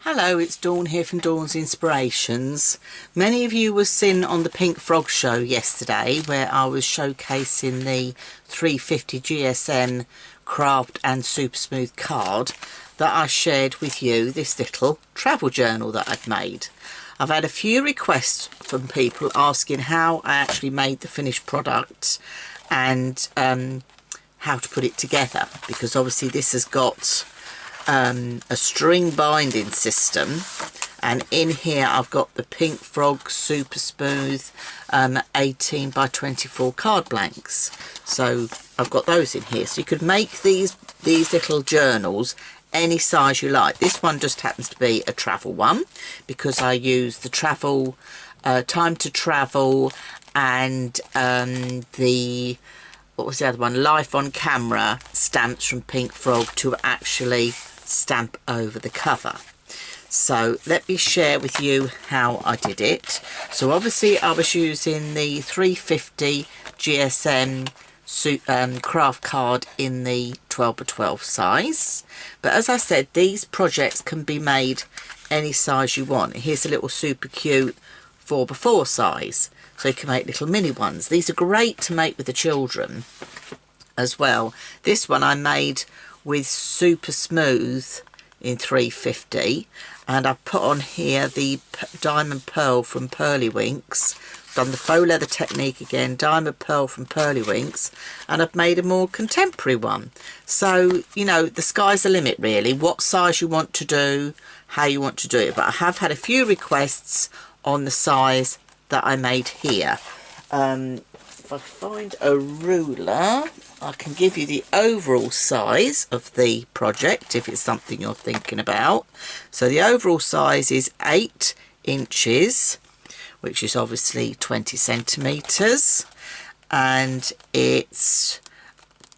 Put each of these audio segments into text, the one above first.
Hello, it's Dawn here from Dawn's Inspirations. Many of you were seen on the Pink Frog show yesterday where I was showcasing the 350 GSM craft and super smooth card that I shared with you, this little travel journal that I've made. I've had a few requests from people asking how I actually made the finished product and how to put it together, because obviously this has got a string binding system, and in here I've got the Pink Frog super smooth 18 by 24 card blanks. So I've got those in here, so you could make these little journals any size you like. This one just happens to be a travel one because I use the travel time to travel and the what was the other one, life on camera stamps from Pink Frog to actually stamp over the cover. So let me share with you how I did it. So obviously I was using the 350 GSM craft card in the 12 by 12 size, but as I said, these projects can be made any size you want. Here's a little super cute 4 by 4 size, so you can make little mini ones. These are great to make with the children as well. This one I made with super smooth in 350, and I put on here the diamond pearl from Pearly Winks. Done the faux leather technique again, diamond pearl from Pearly Winks, and I've made a more contemporary one. So you know, the sky's the limit really, what size you want to do, how you want to do it. But I have had a few requests on the size that I made here. If I find a ruler, I can give you the overall size of the project if it's something you're thinking about. So the overall size is 8 inches, which is obviously 20 centimetres, and it's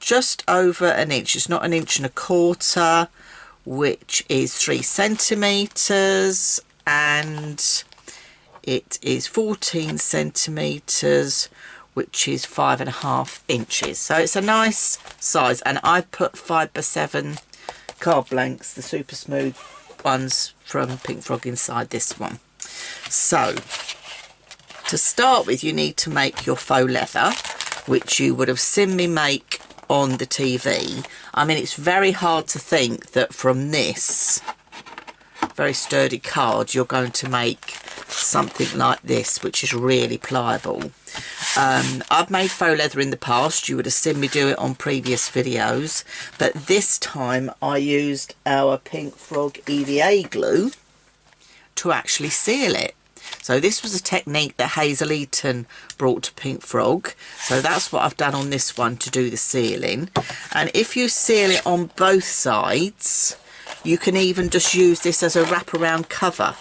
just over an inch. It's not 1 1/4 inches, which is 3 centimetres, and it is 14 centimetres, which is 5.5 inches. So it's a nice size, and I put 5 by 7 card blanks, the super smooth ones from Pink Frog, inside this one. So to start with, you need to make your faux leather, which you would have seen me make on the TV. I mean, it's very hard to think that from this very sturdy card you're going to make something like this, which is really pliable. I've made faux leather in the past, you would have seen me do it on previous videos, but this time I used our Pink Frog EVA glue to actually seal it. So this was a technique that Hazel Eaton brought to Pink Frog, so that's what I've done on this one to do the sealing. And if you seal it on both sides, you can even just use this as a wraparound cover.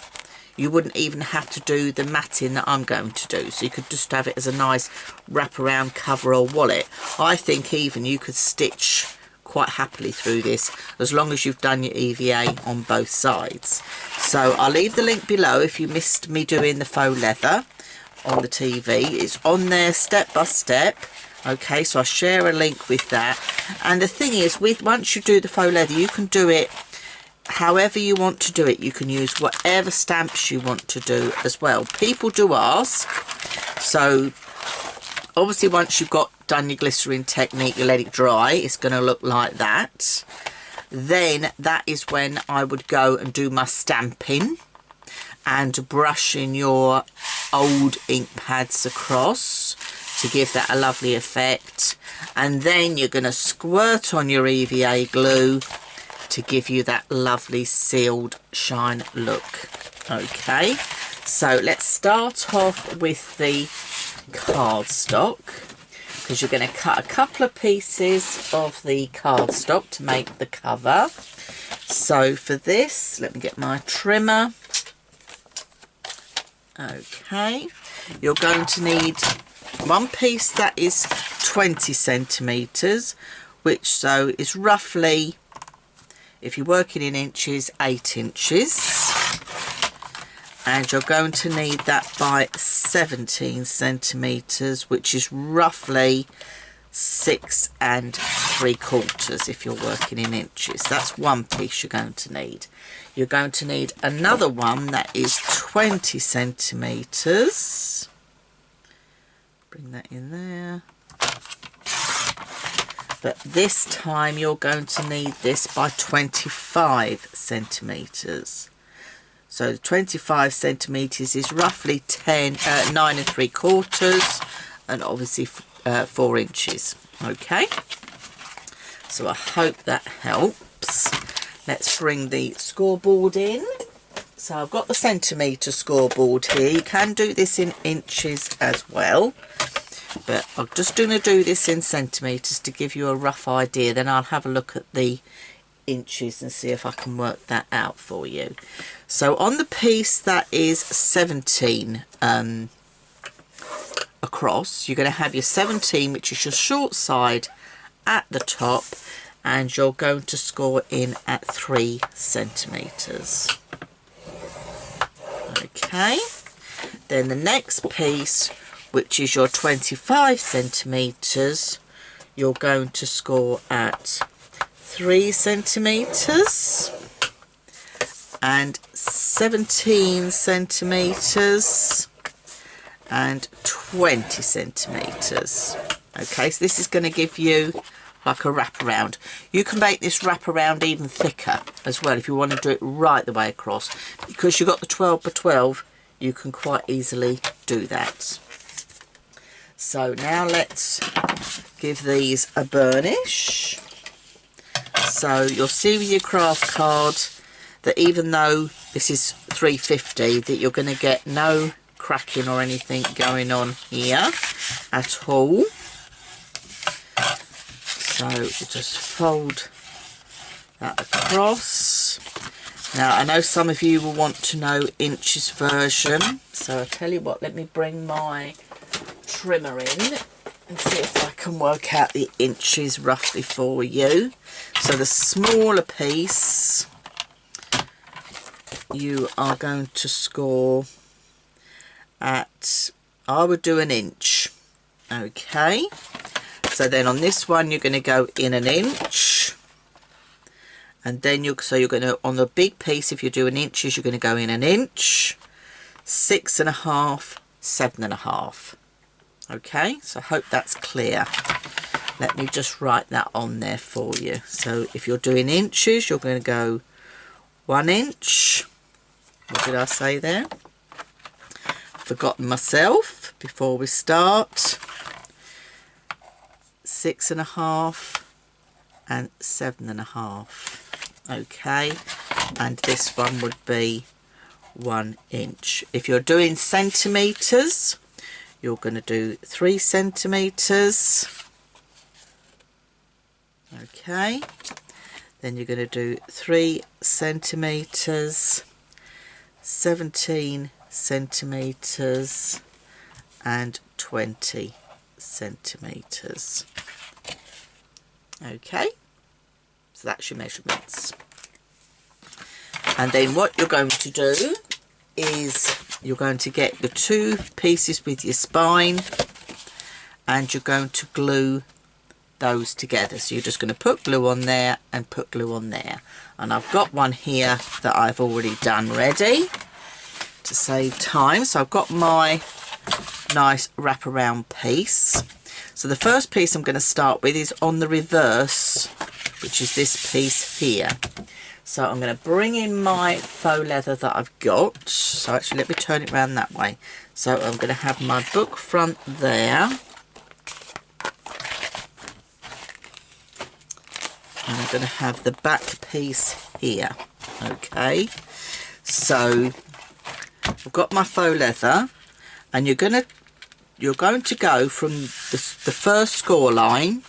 You wouldn't even have to do the matting that I'm going to do, so you could just have it as a nice wraparound cover or wallet. I think even you could stitch quite happily through this as long as you've done your EVA on both sides. So I'll leave the link below if you missed me doing the faux leather on the TV. It's on there step by step. Okay, so I share a link with that. And the thing is, once you do the faux leather, you can do it however you want to do it. You can use whatever stamps you want to do as well. People do ask, so obviously once you've done your glycerin technique, you let it dry, it's going to look like that. Then that is when I would go and do my stamping and brushing your old ink pads across to give that a lovely effect. And then you're going to squirt on your EVA glue to give you that lovely sealed shine look. Okay, so let's start off with the cardstock, because you're going to cut a couple of pieces of the cardstock to make the cover. So for this, let me get my trimmer. Okay, you're going to need one piece that is 20 centimetres, which so is roughly, if you're working in inches, 8 inches. And you're going to need that by 17 centimetres, which is roughly 6 1/2 3/4 if you're working in inches. That's one piece you're going to need. You're going to need another one that is 20 centimetres. Bring that in there. But this time you're going to need this by 25 centimetres. So 25 centimetres is roughly 9 3/4, and obviously 4 inches. Okay, so I hope that helps. Let's bring the scoreboard in. So I've got the centimetre scoreboard here. You can do this in inches as well, but I'm just going to do this in centimetres to give you a rough idea. Then I'll have a look at the inches and see if I can work that out for you. So on the piece that is 17 across, you're going to have your 17, which is your short side at the top, and you're going to score in at 3 centimetres. Okay, then the next piece, which is your 25 centimetres, you're going to score at 3 centimetres, and 17 centimetres, and 20 centimetres. Okay, so this is going to give you like a wraparound. You can make this wraparound even thicker as well if you want to do it right the way across. Because you've got the 12 by 12, you can quite easily do that. So now let's give these a burnish. So you'll see with your craft card that even though this is 350, that you're going to get no cracking or anything going on here at all. So we'll just fold that across. Now I know some of you will want to know inches version, so I'll tell you what, let me bring my trimmer in and see if I can work out the inches roughly for you. So the smaller piece you are going to score at, I would do 1 inch. Okay, so then on this one you're going to go in 1 inch, and then you're going to, on the big piece, if you're doing inches, you're going to go in 1 inch, 6.5, 7.5. Okay, so I hope that's clear. Let me just write that on there for you. So if you're doing inches, you're going to go 1 inch. What did I say there? Forgotten myself before we start. 6.5 and 7.5. Okay, and this one would be 1 inch. If you're doing centimetres, you're going to do 3 centimetres. Okay, then you're going to do 3 centimetres, 17 centimetres, and 20 centimetres. Okay, so that's your measurements. And then what you're going to do is you're going to get the 2 pieces with your spine, and you're going to glue those together. So you're just going to put glue on there and put glue on there. And I've got one here that I've already done ready to save time. So I've got my nice wraparound piece. So the first piece I'm going to start with is on the reverse, which is this piece here. So I'm going to bring in my faux leather that I've got. So actually let me turn it around that way. So I'm going to have my book front there. And I'm going to have the back piece here. Okay. So I've got my faux leather, and you're going to go from the first score line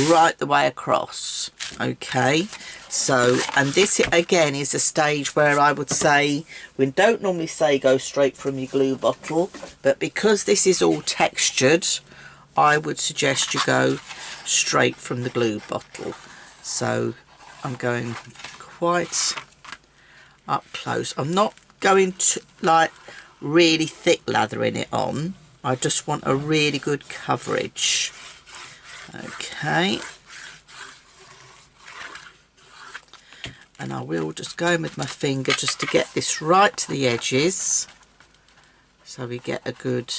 right the way across. Okay, so, and this again is a stage where I would say, we don't normally say go straight from your glue bottle, but because this is all textured, I would suggest you go straight from the glue bottle. So I'm going quite up close. I'm not going to like really thick lathering it on. I just want a really good coverage. Okay, And I will just go in with my finger just to get this right to the edges, so we get a good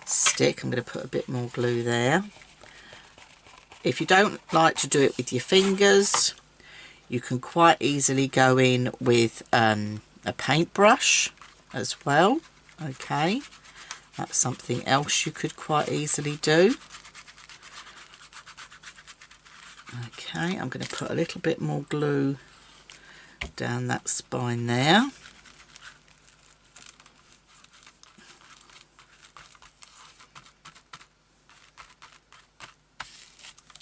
stick. I'm going to put a bit more glue there. If you don't like to do it with your fingers, you can quite easily go in with a paintbrush as well. Okay, that's something else you could quite easily do. Okay, I'm going to put a little bit more glue down that spine there.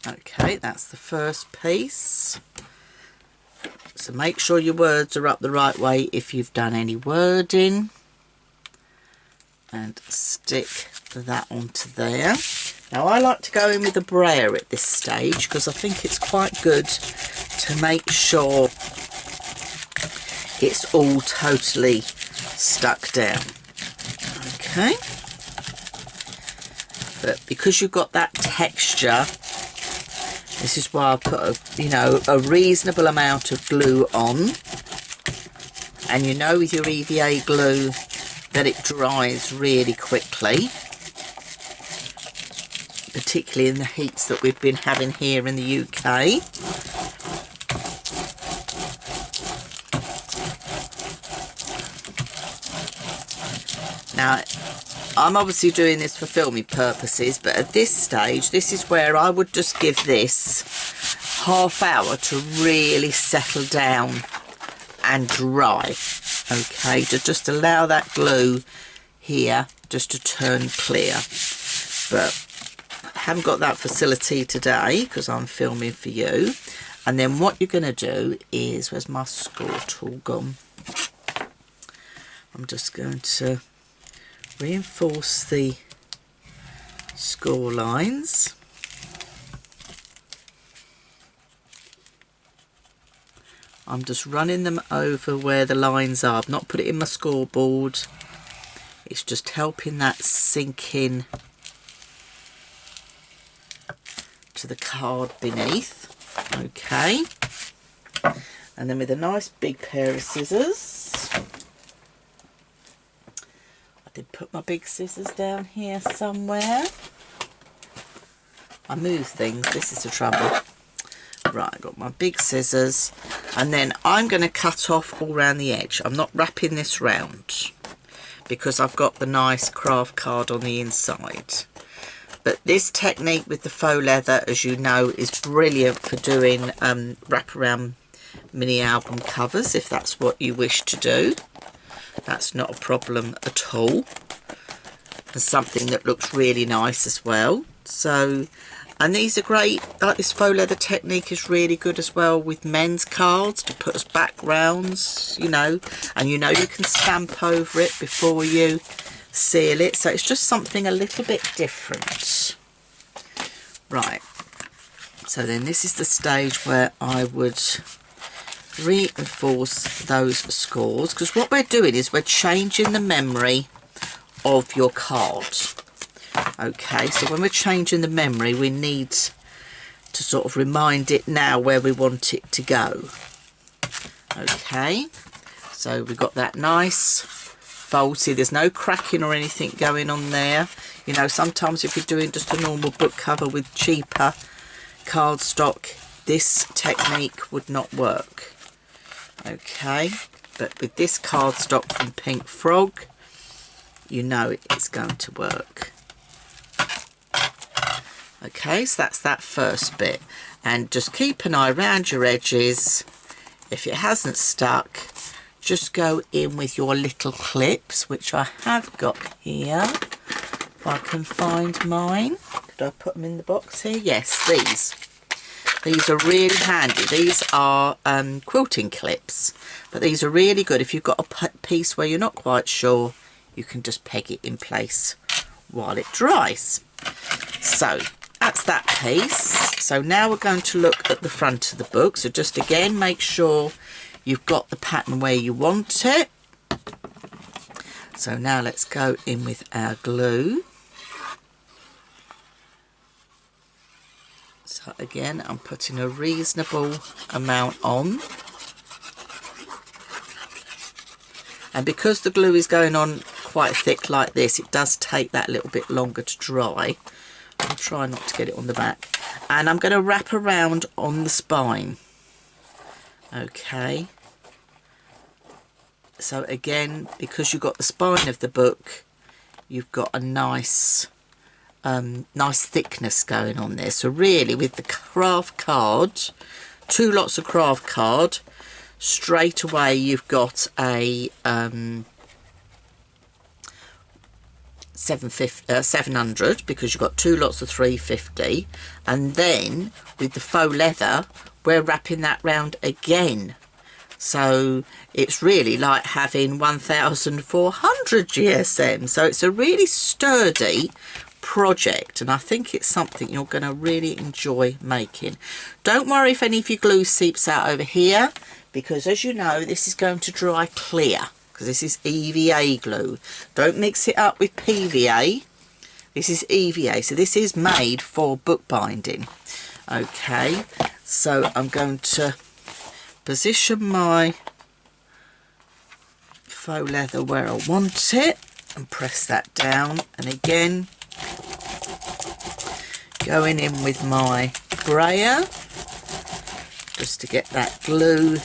Okay, that's the first piece. So make sure your words are up the right way if you've done any wording, and stick that onto there. Now I like to go in with a brayer at this stage because I think it's quite good to make sure it's all totally stuck down. Okay, but because you've got that texture, this is why I put a reasonable amount of glue on, and you know with your EVA glue that it dries really quickly, particularly in the heats that we've been having here in the UK. Now, I'm obviously doing this for filming purposes, but at this stage, this is where I would just give this half hour to really settle down and dry. Okay, to just allow that glue here just to turn clear. But I haven't got that facility today because I'm filming for you. And then what you're going to do is, where's my score tool gone? I'm just going to reinforce the score lines. I'm just running them over where the lines are. I've not put it in my scoreboard. It's just helping that sink in to the card beneath. Okay. And then with a nice big pair of scissors, I did put my big scissors down here somewhere. I move things, this is the trouble. Right, I've got my big scissors, and then I'm going to cut off all around the edge. I'm not wrapping this round because I've got the nice craft card on the inside. But this technique with the faux leather, as you know, is brilliant for doing wraparound mini album covers, if that's what you wish to do. That's not a problem at all. And something that looks really nice as well. So, and these are great, like this faux leather technique is really good as well with men's cards to put as backgrounds, you know, and you know you can stamp over it before you seal it. So it's just something a little bit different. Right, so then this is the stage where I would reinforce those scores, because what we're doing is we're changing the memory of your card. Okay, so when we're changing the memory, we need to sort of remind it now where we want it to go. Okay, so we've got that nice fold. See, there's no cracking or anything going on there. You know, sometimes if you're doing just a normal book cover with cheaper cardstock, this technique would not work. Okay, but with this cardstock from Pink Frog, you know it's going to work. Okay, so that's that first bit, and just keep an eye around your edges. If it hasn't stuck, just go in with your little clips, which I have got here. If I can find mine. Could I put them in the box here? Yes, these are really handy. These are quilting clips, but these are really good if you've got a piece where you're not quite sure. You can just peg it in place while it dries. So that's that piece. So now we're going to look at the front of the book. So just again, make sure you've got the pattern where you want it. So now let's go in with our glue. So again, I'm putting a reasonable amount on. And because the glue is going on quite thick like this, it does take that little bit longer to dry. I'll try not to get it on the back. And I'm going to wrap around on the spine. Okay. So again, because you've got the spine of the book, you've got a nice nice thickness going on there. So really, with the craft card, 2 lots of craft card, straight away you've got a 700, because you've got 2 lots of 350, and then with the faux leather we're wrapping that round again. So it's really like having 1400 GSM. So it's a really sturdy project, and I think it's something you're going to really enjoy making. Don't worry if any of your glue seeps out over here, because as you know, this is going to dry clear, because this is EVA glue. Don't mix it up with PVA. This is EVA, so this is made for bookbinding. Okay, so I'm going to position my faux leather where I want it and press that down, and again going in with my brayer just to get that glue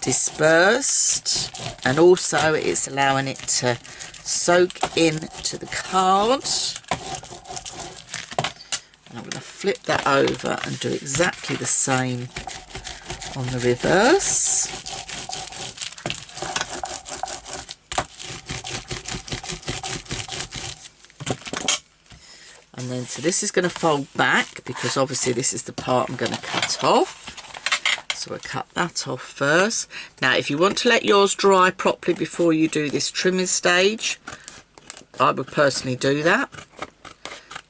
dispersed, and also it's allowing it to soak into the card. And I'm going to flip that over and do exactly the same on the reverse. And then, so this is going to fold back, because obviously this is the part I'm going to cut off. So we'll cut that off first. Now, if you want to let yours dry properly before you do this trimming stage, I would personally do that.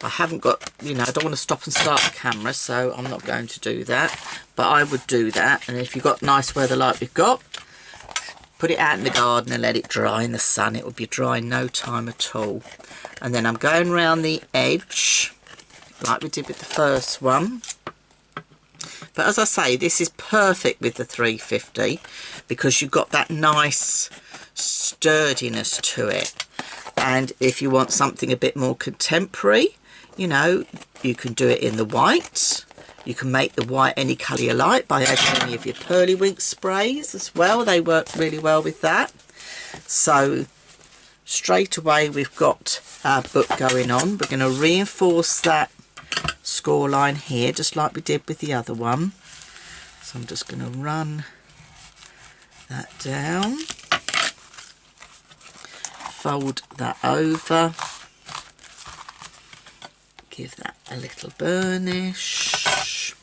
I haven't got, you know, I don't want to stop and start the camera, so I'm not going to do that. But I would do that. And if you've got nice weather like we've got, put it out in the garden and let it dry in the sun. It will be dry in no time at all. And then I'm going around the edge like we did with the first one. But as I say, this is perfect with the 350 because you've got that nice sturdiness to it. And if you want something a bit more contemporary, you know, you can do it in the white. You can make the white any colour you like by adding any of your Pearlywink sprays as well. They work really well with that. So straight away we've got our book going on. We're going to reinforce that score line here just like we did with the other one. So I'm just going to run that down, fold that over, give that a little burnish,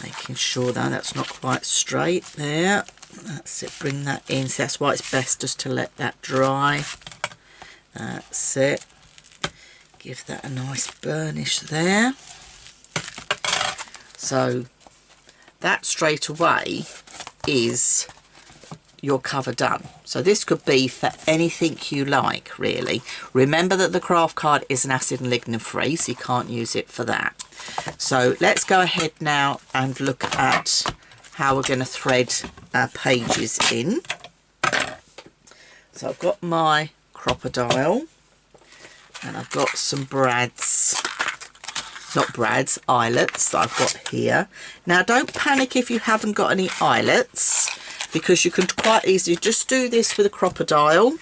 making sure that that's not quite straight there. That's it, bring that in. So that's why it's best just to let that dry. That's it. Give that a nice burnish there. So that straight away is your cover done. So this could be for anything you like, really. Remember that the craft card is an acid and lignin free, so you can't use it for that. So let's go ahead now and look at how we're going to thread our pages in. So I've got my crocodile and I've got some brads, not brads, eyelets that I've got here. Now don't panic if you haven't got any eyelets, because you can quite easily just do this with a crocodile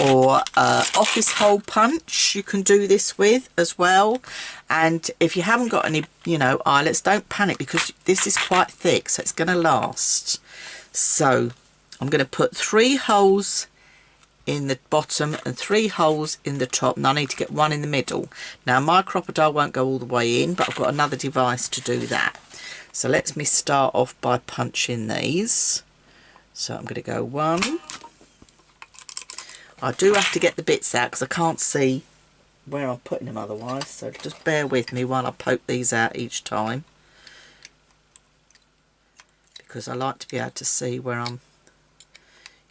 or office hole punch. You can do this with as well. And if you haven't got any, you know, eyelets, don't panic because this is quite thick, so it's going to last. So I'm going to put 3 holes in the bottom and 3 holes in the top, and I need to get 1 in the middle. Now my crocodile won't go all the way in, but I've got another device to do that. So let me start off by punching these. So I'm going to go 1. I do have to get the bits out because I can't see where I'm putting them otherwise, so just bear with me while I poke these out each time, because I like to be able to see where I'm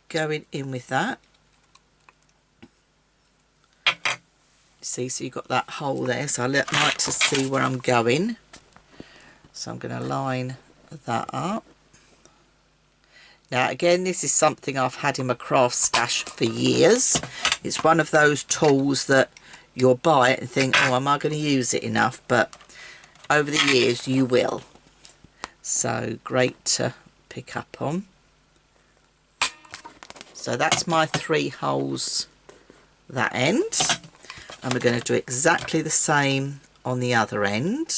going in with that. See, so you've got that hole there, so I like to see where I'm going. So I'm going to line that up. Now again, this is something I've had in my craft stash for years. It's one of those tools that you'll buy it and think, oh, am I going to use it enough? But over the years you will. So great to pick up on. So that's my 3 holes that end, and we're going to do exactly the same on the other end.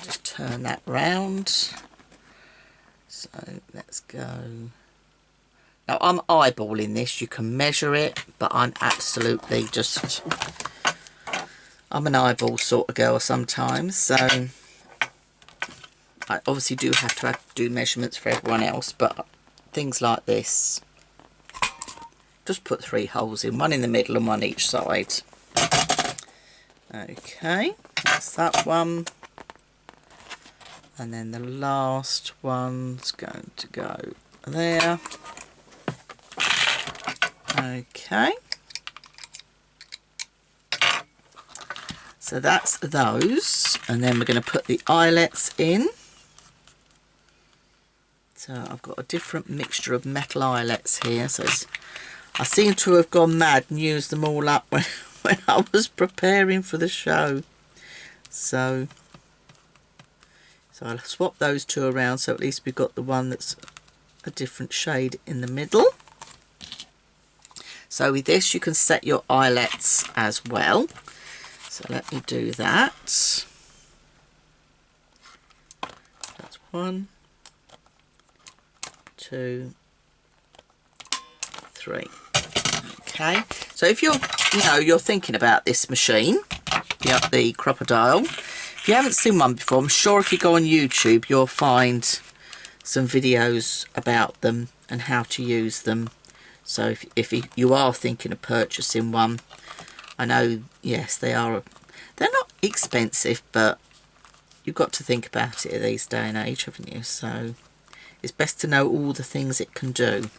Just turn that round. So let's go. Now I'm eyeballing this, you can measure it, but I'm absolutely just, I'm an eyeball sort of girl sometimes, so I obviously do have to do measurements for everyone else, but things like this, just put 3 holes in, one in the middle and one each side. Okay, that's that one. And then the last one's going to go there. Okay. So that's those. And then we're going to put the eyelets in. So I've got a different mixture of metal eyelets here. So I seem to have gone mad and used them all up when I was preparing for the show. So I'll swap those 2 around, so at least we've got the one that's a different shade in the middle. So with this you can set your eyelets as well. So let me do that. That's 1, 2, 3. Okay. So if you're thinking about this machine, the crocodile. If you haven't seen one before, I'm sure if you go on YouTube you'll find some videos about them and how to use them. So if you are thinking of purchasing one, I know, yes, they're not expensive, but you've got to think about it these day and age, haven't you? So it's best to know all the things it can do.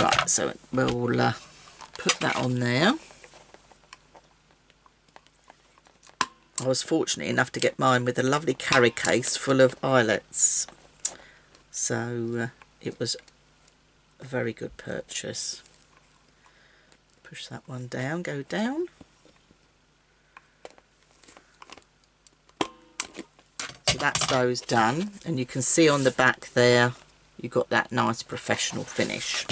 Right, so we'll put that on there. I was fortunate enough to get mine with a lovely carry case full of eyelets, so it was a very good purchase. Push that one down, go down. So that's those done, and you can see on the back there you've got that nice professional finish.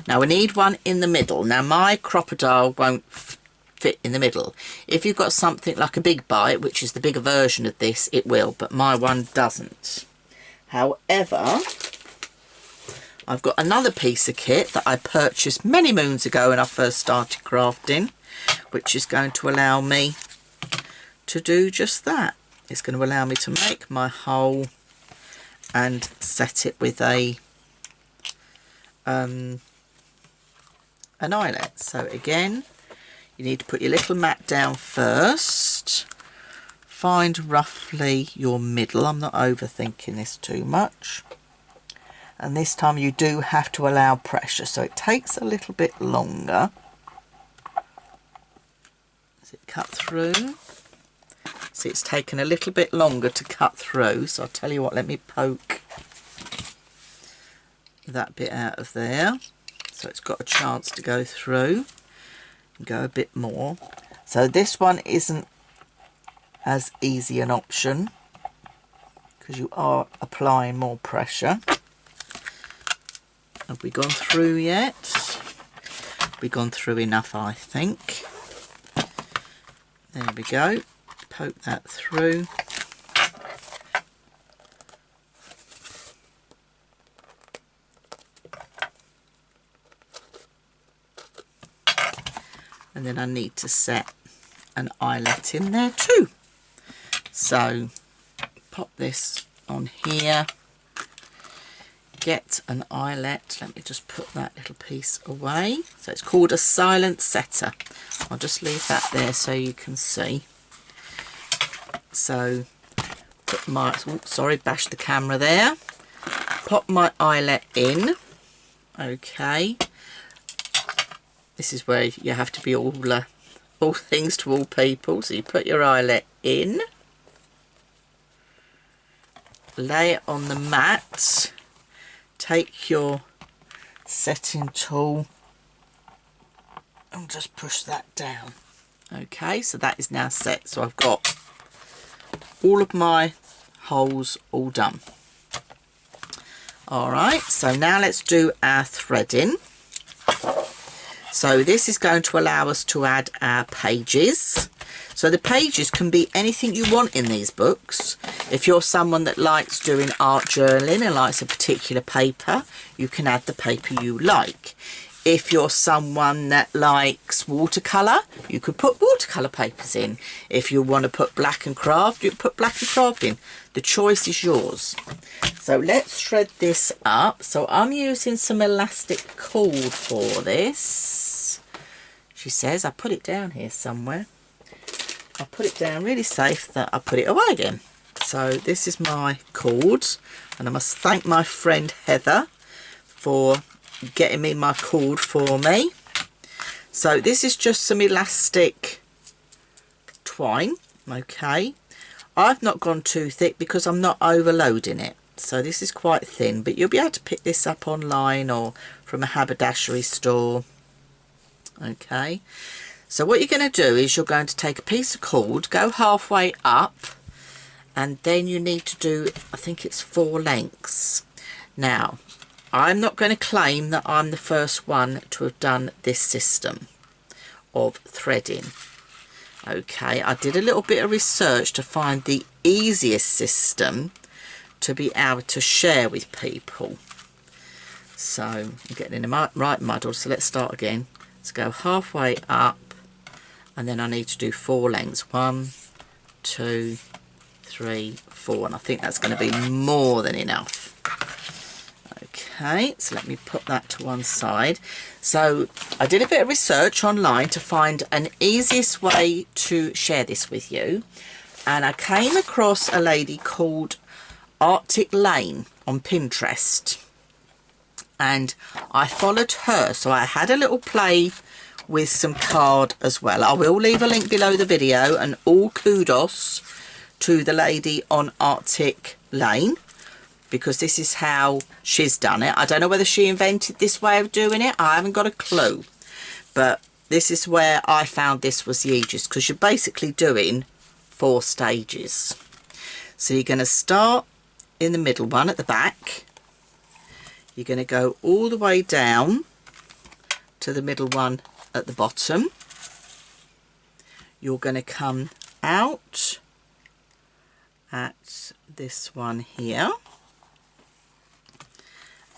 Now we need one in the middle. Now my crocodile won't fit in the middle. If you've got something like a big bite, which is the bigger version of this, it will, but my one doesn't. However, I've got another piece of kit that I purchased many moons ago when I first started crafting, which is going to allow me to do just that. It's going to allow me to make my hole and set it with an eyelet. So again, you need to put your little mat down first. Find roughly your middle. I'm not overthinking this too much. And this time you do have to allow pressure, so it takes a little bit longer. Does it cut through? See, it's taken a little bit longer to cut through, so I'll tell you what, let me poke that bit out of there so it's got a chance to go through and go a bit more. So this one isn't as easy an option because you are applying more pressure. Have we gone through yet? We've gone through enough, I think. There we go. Poke that through. And then I need to set an eyelet in there too. So pop this on here. Get an eyelet. Let me just put that little piece away. So it's called a silent setter. I'll just leave that there so you can see. So put my, sorry, bash the camera there. Pop my eyelet in. Okay. This is where you have to be all things to all people. So you put your eyelet in. lay it on the mat, take your setting tool and just push that down. Okay, so that is now set. So I've got all of my holes all done. Alright, so now let's do our threading. So this is going to allow us to add our pages. So the pages can be anything you want in these books. If you're someone that likes doing art journaling and likes a particular paper, you can add the paper you like. If you're someone that likes watercolour, you could put watercolour papers in. If you want to put black and craft, you can put black and craft in. The choice is yours. So let's thread this up. So I'm using some elastic cord for this. She says, I put it down here somewhere. I put it down really safe that I put it away again. So this is my cord, and I must thank my friend Heather for getting me my cord for me. So this is just some elastic twine. Okay, I've not gone too thick because I'm not overloading it, so this is quite thin, but you'll be able to pick this up online or from a haberdashery store. Okay, so what you're going to do is you're going to take a piece of cord, go halfway up, and then you need to do, I think it's 4 lengths. Now I'm not going to claim that I'm the first one to have done this system of threading. Okay, I did a little bit of research to find the easiest system to be able to share with people. So I'm getting in the right muddle, so let's start again. Let's go halfway up, and then I need to do 4 lengths. 1, 2, 3, 4, and I think that's going to be more than enough. Okay, so let me put that to one side. So I did a bit of research online to find an easiest way to share this with you, and I came across a lady called Arctic Lane on Pinterest, and I followed her. So I had a little play with some card as well. I will leave a link below the video, and all kudos to the lady on Arctic Lane, because this is how she's done it. I don't know whether she invented this way of doing it. I haven't got a clue. But this is where I found this was the easiest, because you're basically doing 4 stages. So you're going to start in the middle one at the back. You're going to go all the way down to the middle one at the bottom. You're going to come out at this one here,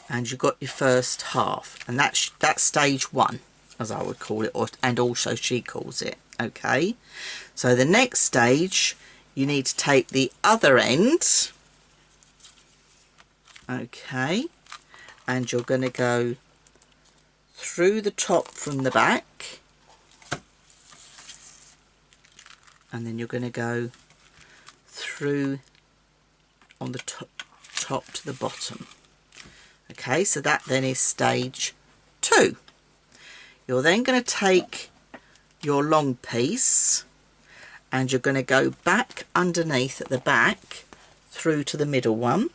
and you've got your first half, and that's stage 1, as I would call it, and also she calls it. Okay, so the next stage you need to take the other end, okay, and you're going to go through the top from the back, and then you're going to go through on the top to the bottom. Okay, so that then is stage 2. You're then going to take your long piece, and you're going to go back underneath at the back through to the middle one.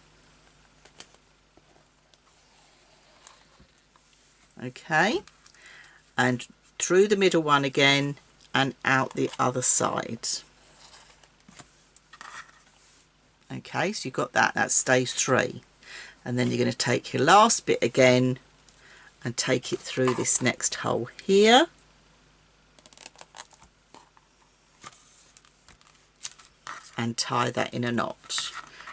Okay, and through the middle one again and out the other side. Okay, so you've got that. That's stage 3. And then you're going to take your last bit again and take it through this next hole here. And tie that in a knot.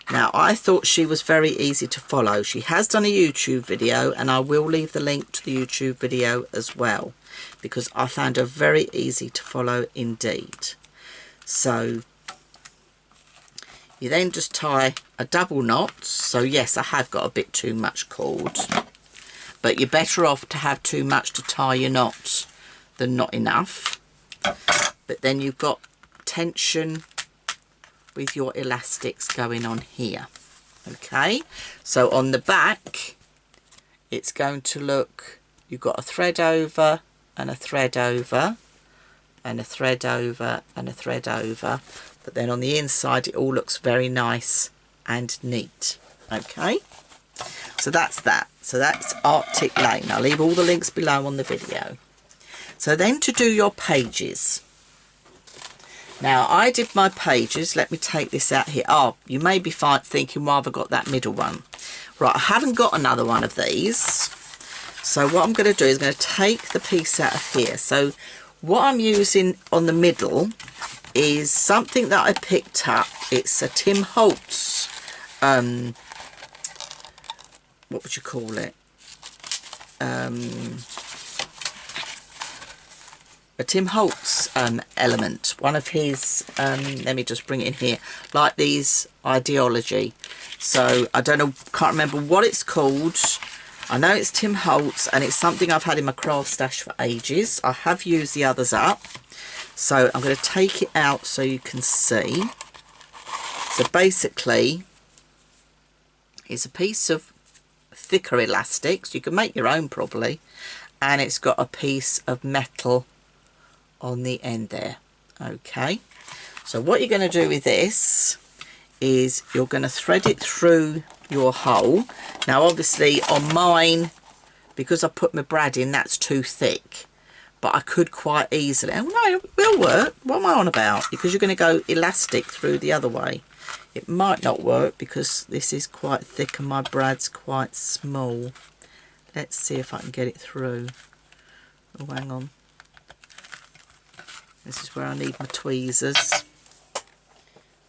Now, I thought she was very easy to follow. She has done a YouTube video, and I will leave the link to the YouTube video as well, because I found her very easy to follow indeed. So you then just tie a double knot. So yes, I have got a bit too much cord, but you're better off to have too much to tie your knot than not enough. But then you've got tension with your elastics going on here. Okay, so on the back it's going to look, you've got a thread over and a thread over and a thread over and a thread over, but then on the inside it all looks very nice and neat. Okay, so that's that. So that's Arctic Lane. I'll leave all the links below on the video. So then to do your pages. Now I did my pages. Let me take this out here. Oh, you may be thinking, why have I got that middle one? Right, I haven't got another one of these. So what I'm going to do is I'm going to take the piece out of here. So what I'm using on the middle is something that I picked up. It's a Tim Holtz, what would you call it? A Tim Holtz element. One of his, let me just bring it in here, like these Ideology. So I don't know, can't remember what it's called. I know it's Tim Holtz, and it's something I've had in my craft stash for ages. I have used the others up. So I'm going to take it out so you can see. So basically, it's a piece of thicker elastic, so you can make your own probably, and it's got a piece of metal on the end there. Okay, so what you're going to do with this is you're going to thread it through your hole. Now obviously on mine, because I put my brad in, that's too thick, but I could quite easily, oh no, it will work. What am I on about? Because you're going to go elastic through the other way. It might not work because this is quite thick and my brad's quite small. Let's see if I can get it through. Oh, hang on. This is where I need my tweezers.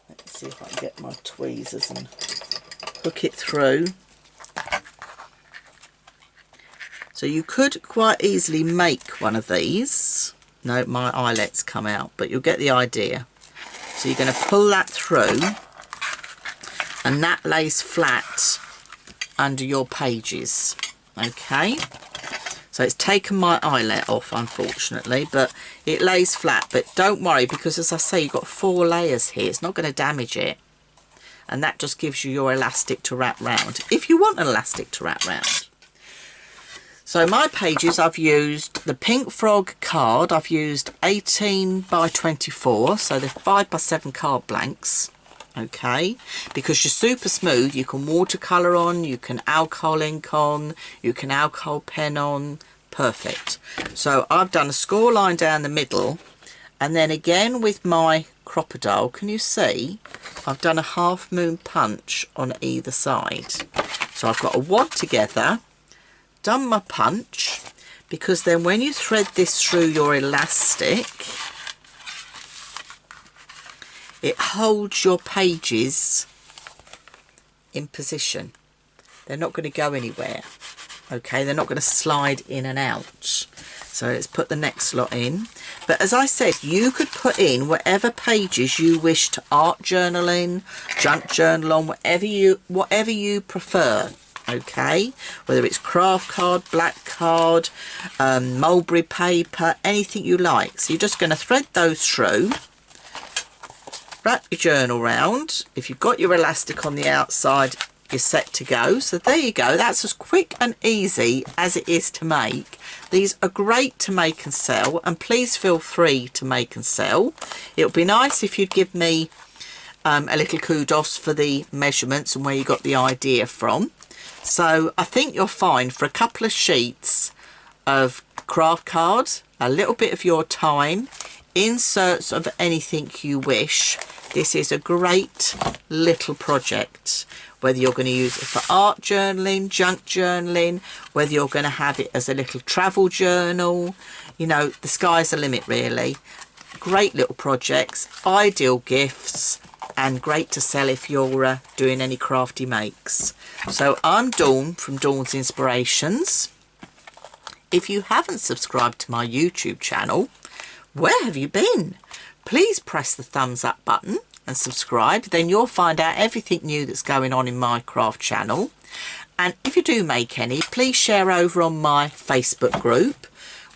Let's see if I can get my tweezers and hook it through. So you could quite easily make one of these. No, my eyelet's come out, but you'll get the idea. So you're going to pull that through, and that lays flat under your pages. Okay, so it's taken my eyelet off unfortunately, but it lays flat. But don't worry, because as I say, you've got 4 layers here. It's not going to damage it, and that just gives you your elastic to wrap round if you want an elastic to wrap round. So my pages, I've used the Pink Frog card. I've used 18 by 24, so they're 5 by 7 card blanks. Okay, because you're super smooth, you can watercolour on, you can alcohol ink on, you can alcohol pen on, perfect. So I've done a score line down the middle, and then again with my crocodile, can you see I've done a half moon punch on either side. So I've got a wad together, done my punch, because then when you thread this through your elastic, it holds your pages in position. They're not going to go anywhere. Okay, they're not going to slide in and out. So let's put the next lot in. But as I said, you could put in whatever pages you wish to art journal in, junk journal on, whatever you prefer. Okay, whether it's craft card, black card, mulberry paper, anything you like. So you're just going to thread those through. Wrap your journal round. If you've got your elastic on the outside, you're set to go. So there you go. That's as quick and easy as it is to make. These are great to make and sell, and please feel free to make and sell. It would be nice if you'd give me a little kudos for the measurements and where you got the idea from. So I think you'll find for a couple of sheets of craft cards, a little bit of your time, inserts of anything you wish, this is a great little project. Whether you're going to use it for art journaling, junk journaling, whether you're going to have it as a little travel journal, you know, the sky's the limit really. Great little projects, ideal gifts, and great to sell if you're doing any crafty makes. So I'm Dawn from Dawn's Inspirations. If you haven't subscribed to my YouTube channel, where have you been? Please press the thumbs up button and subscribe, then you'll find out everything new that's going on in my craft channel. And if you do make any, please share over on my Facebook group,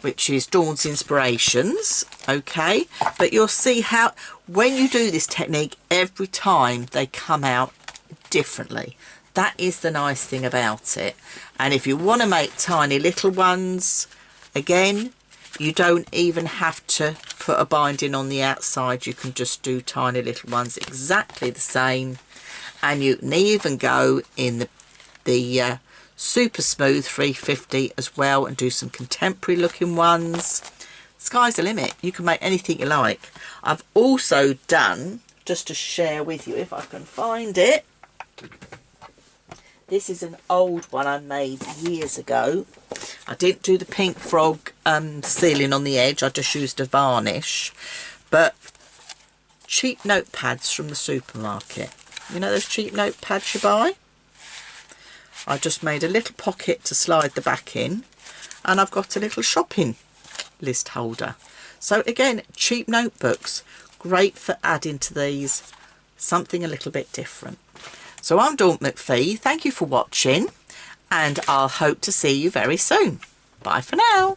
which is Dawn's Inspirations. Okay, but you'll see how when you do this technique, every time they come out differently. That is the nice thing about it. And if you want to make tiny little ones, again, you don't even have to put a binding on the outside. You can just do tiny little ones exactly the same, And you can even go in the super smooth 350 as well and do some contemporary looking ones. Sky's the limit. You can make anything you like. I've also done, just to share with you if I can find it, this is an old one I made years ago. I didn't do the pink frog sealing on the edge, I just used a varnish. But cheap notepads from the supermarket. You know those cheap notepads you buy? I just made a little pocket to slide the back in, and I've got a little shopping list holder. So again, cheap notebooks, great for adding to these, something a little bit different. So I'm Dawn McPhee, thank you for watching, and I'll hope to see you very soon. Bye for now.